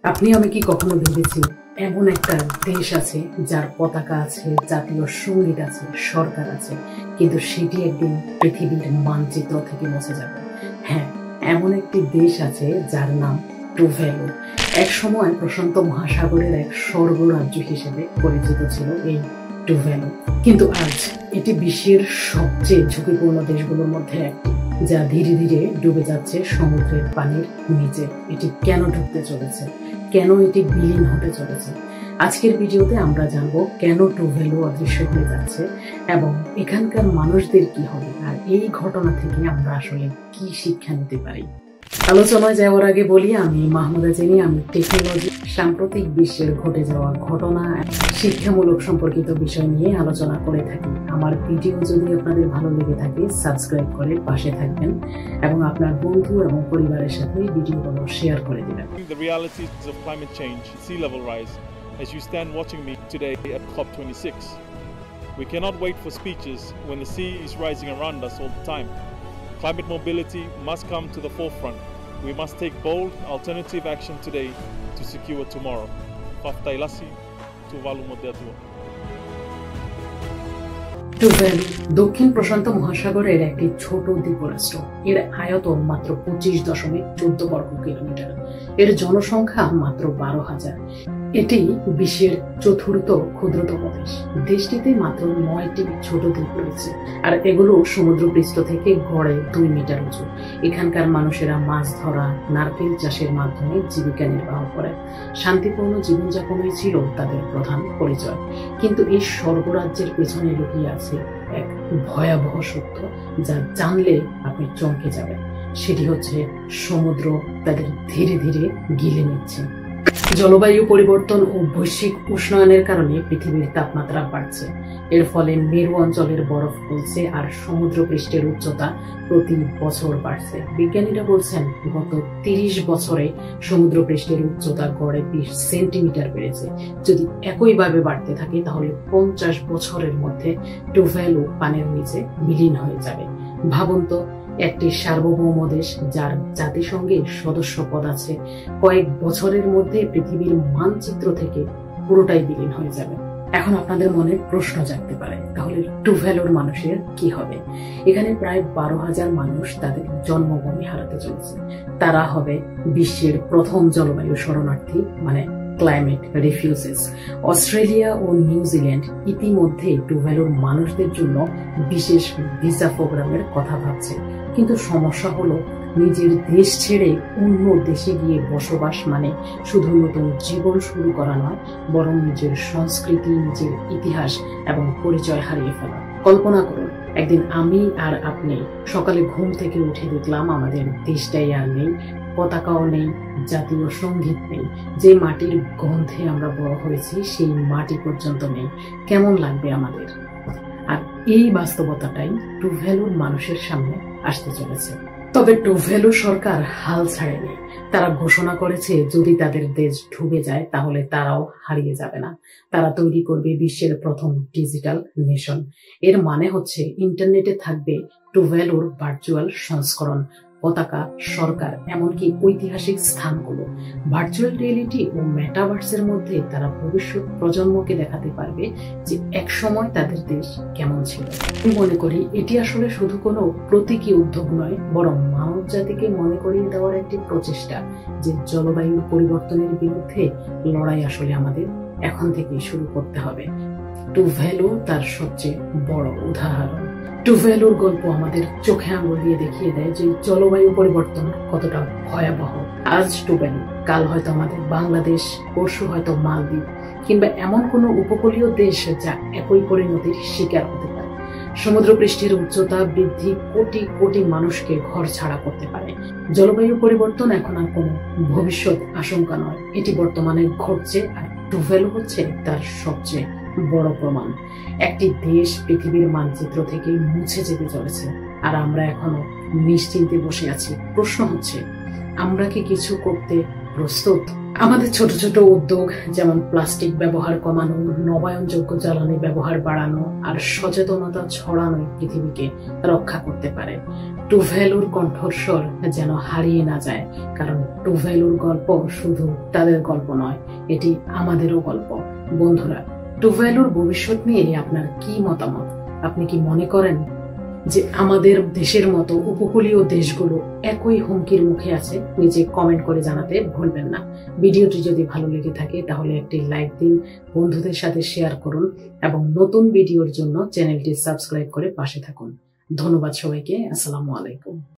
আপনি আমি কি কখনো ভেবেছি এমন একটা দেশ আছে যার পতাকা আছে, জাতীয় সঙ্গীত আছে, সরকার আছে, কিন্তু সেটি একদিন পৃথিবীর মানচিত্র থেকে মুছে যাবে? হ্যাঁ, এমন একটি দেশ আছে যার নাম টুভ্যালু। এক সময় প্রশান্ত মহাসাগরের এক স্বর্গরাজ্য হিসেবে পরিচিত ছিল এই টুভ্যালু, কিন্তু আজ এটি বিশ্বের সবচেয়ে ঝুঁকিপূর্ণ দেশগুলোর মধ্যে একটি, যা ধীরে ধীরে ডুবে যাচ্ছে সমুদ্রের পানির নিচে। এটি কেন ডুবতে চলেছে, কেন এটি বিলীন হতে চলেছে? আজকের ভিডিওতে আমরা জানবো কেন টুভ্যালু অদৃশ্য হয়ে যাচ্ছে এবং এখানকার মানুষদের কি হবে, আর এই ঘটনা থেকে আমরা আসলে কি শিক্ষা নিতে পারি। আলোচনায় যাওয়ার আগে বলি, আমি মাহমুদা জেনি। আমি টেকনোলজি, সাম্প্রতিক বিশ্বের ঘটে যাওয়া ঘটনা, শিক্ষামূলক সম্পর্কিত বিষয় নিয়ে আলোচনা করে থাকি। আমার ভিডিও যদি আপনাদের ভালো লেগে থাকে, সাবস্ক্রাইব করে পাশে থাকবেন এবং আপনার বন্ধু এবং পরিবারের সাথে ভিডিওগুলো শেয়ার করে দিবেন। The realities of climate change, sea level rise, as you stand watching me today at COP26. We cannot wait for speeches when the sea is rising around us all the time. Climate mobility must come to the forefront. We must take bold, alternative action today to secure tomorrow. Faftailasi, Tuvalu Modetua. টুভ্যালু দক্ষিণ প্রশান্ত মহাসাগরের একটি ছোট দ্বীপরাষ্ট্র। এর আয়তন মাত্র 25.14 বর্গ kilometre. এর জনসংখ্যা মাত্র 12,000। এটি বিশ্বের চতুর্থ ক্ষুদ্রতম দেশ। দেশটিতে মাত্র 9টি ছোট দ্বীপ রয়েছে, আর এগুলো সমুদ্রপৃষ্ঠ থেকে গড়ে 2 মিটার উঁচু। এখানকার মানুষেরা মাছ ধরা, নারকেল চাষের মাধ্যমে জীবিকা নির্বাহ করে। শান্তিপূর্ণ জীবনযাপনই ছিল তাদের প্রধান পরিচয়। কিন্তু এই স্বর্গরাজ্যের পেছনে লুকিয়ে আছে এক ভয়াবহ সত্য, যা জানলে আপনি চমকে যাবেন। সেটি হচ্ছে সমুদ্র তাদের ধীরে ধীরে গিলে নিচ্ছে। জলবায়ু পরিবর্তন ও বৈশ্বিক উষ্ণায়নের কারণে পৃথিবীর তাপমাত্রা বাড়ছে। এর ফলে মেরু অঞ্চলের বরফ গলছে আর সমুদ্র পৃষ্ঠের উচ্চতা প্রতি বছর বাড়ছে। বিজ্ঞানীরা বলছেন গত 30 বছরে সমুদ্র পৃষ্ঠের উচ্চতা গড়ে 20 সেন্টিমিটার বেড়েছে। যদি একইভাবে বাড়তে থাকে তাহলে 50 বছরের মধ্যে টুভ্যালু পানির নিচে বিলীন হয়ে যাবে। ভাবুন তো, একটি সার্বভৌম দেশ যার জাতিসংঘের সদস্য পদ আছে, কয়েক বছরের মধ্যে পৃথিবীর মানচিত্র থেকে পুরোটাই বিলীন হয়ে যাবে। এখন আপনাদের মনে প্রশ্ন জাগতে পারে, তাহলে টুভ্যালুর মানুষের কি হবে? এখানে প্রায় 12,000 মানুষ তাদের জন্মভূমি হারাতে চলেছে। তারা হবে বিশ্বের প্রথম জলবায়ু শরণার্থী, মানে ক্লাইমেট রিফিউজিস। অস্ট্রেলিয়া ও নিউজিল্যান্ড ইতিমধ্যে টুভ্যালুর মানুষদের জন্য বিশেষ ভিসা প্রোগ্রামের কথা ভাবছে, কিন্তু সমস্যা হলো নিজের দেশ ছেড়ে অন্য দেশে গিয়ে বসবাস মানে শুধু নতুন জীবন শুরু করা নয়, বরং নিজের সংস্কৃতি, নিজের ইতিহাস এবং পরিচয় হারিয়ে ফেলা। কল্পনা করুন, একদিন আমি আর আপনি সকালে ঘুম থেকে উঠে দেখলাম আমাদের দেশটাই আর নেই, পতাকাও নেই, জাতীয় সঙ্গীত নেই, যে মাটির গন্ধে আমরা বড় হয়েছি সেই মাটি পর্যন্ত নেই। কেমন লাগবে আমাদের? আর এই বাস্তবতাটাই টুভ্যালুর মানুষের সামনে আসতে চলেছে। তবে টুভ্যালু সরকার হাল ছাড়েনি। তারা ঘোষণা করেছে যদি তাদের দেশ ডুবে যায় তাহলে তারাও হারিয়ে যাবে না। তারা তৈরি করবে বিশ্বের প্রথম ডিজিটাল নেশন। এর মানে হচ্ছে ইন্টারনেটে থাকবে টুভ্যালুর ভার্চুয়াল সংস্করণ, পতাকা, সরকার, এমনকি ঐতিহাসিক স্থানগুলো। ভার্চুয়াল রিয়েলিটি ও মেটাভার্সের মধ্যে তারা ভবিষ্যৎ প্রজন্মকে দেখাতে পারবে যে একসময় তাদের দেশ কেমন ছিল। আমি মনে করি এটি আসলে শুধু কোনো প্রতীকী উদ্যোগ নয়, বরং মানব জাতিকে মনে করিয়ে দেওয়ার একটি প্রচেষ্টা যে জলবায়ু পরিবর্তনের বিরুদ্ধে লড়াই আসলে আমাদের এখন থেকেই শুরু করতে হবে। টুভ্যালু তার সবচেয়ে বড় উদাহরণ। টুভ্যালুর গল্প আমাদের চোখে আঙুল দিয়ে দেখিয়ে দেয় যে জলবায়ু পরিবর্তন কতটা ভয়াবহ। আজ টুভ্যালু, কাল হয়তো আমাদের বাংলাদেশ, পরশু হয়তো মালদ্বীপ কিংবা এমন কোনো উপকূলীয় দেশ যা একই পরিণতির শিকার হতে পারে। সমুদ্রপৃষ্ঠের উচ্চতা বৃদ্ধি কোটি কোটি মানুষকে ঘর ছাড়া করতে পারে। জলবায়ু পরিবর্তন এখন আর কোনো ভবিষ্যৎ আশঙ্কা নয়, এটি বর্তমানে ঘটছে, আর টুভ্যালু হচ্ছে তার সবচেয়ে বড় প্রমাণ। একটি দেশ পৃথিবীর মানচিত্র থেকে মুছে যেতে চলেছে, আর আমরা এখনো নিশ্চিন্তে বসে আছি। প্রশ্ন হচ্ছে, আমরা কি কিছু করতে প্রস্তুত? আমাদের ছোট ছোট উদ্যোগ যেমন প্লাস্টিক ব্যবহার কমানো, নবায়নযোগ্য জ্বালানি ব্যবহার বাড়ানো আর সচেতনতা ছড়ানো পৃথিবীকে রক্ষা করতে পারে। টু ভ্যালুর কণ্ঠস্বর যেন হারিয়ে না যায়, কারণ টু ভ্যালুর গল্প শুধু তাদের গল্প নয়, এটি আমাদেরও গল্প। বন্ধুরা, টু ভ্যালুর ভবিষ্যৎ নিয়ে আপনার কি মতামত? আপনি কি মনে করেন যে আমাদের দেশের মতো উপকূলীয় দেশগুলো একই হুমকির মুখে আছে? নিচে কমেন্ট করে জানাতে ভুলবেন না। ভিডিওটি যদি ভালো লেগে থাকে তাহলে একটি লাইক দিন, বন্ধুদের সাথে শেয়ার করুন এবং নতুন ভিডিওর জন্য চ্যানেলটি সাবস্ক্রাইব করে পাশে থাকুন। ধন্যবাদ সবাইকে। আসসালামু আলাইকুম।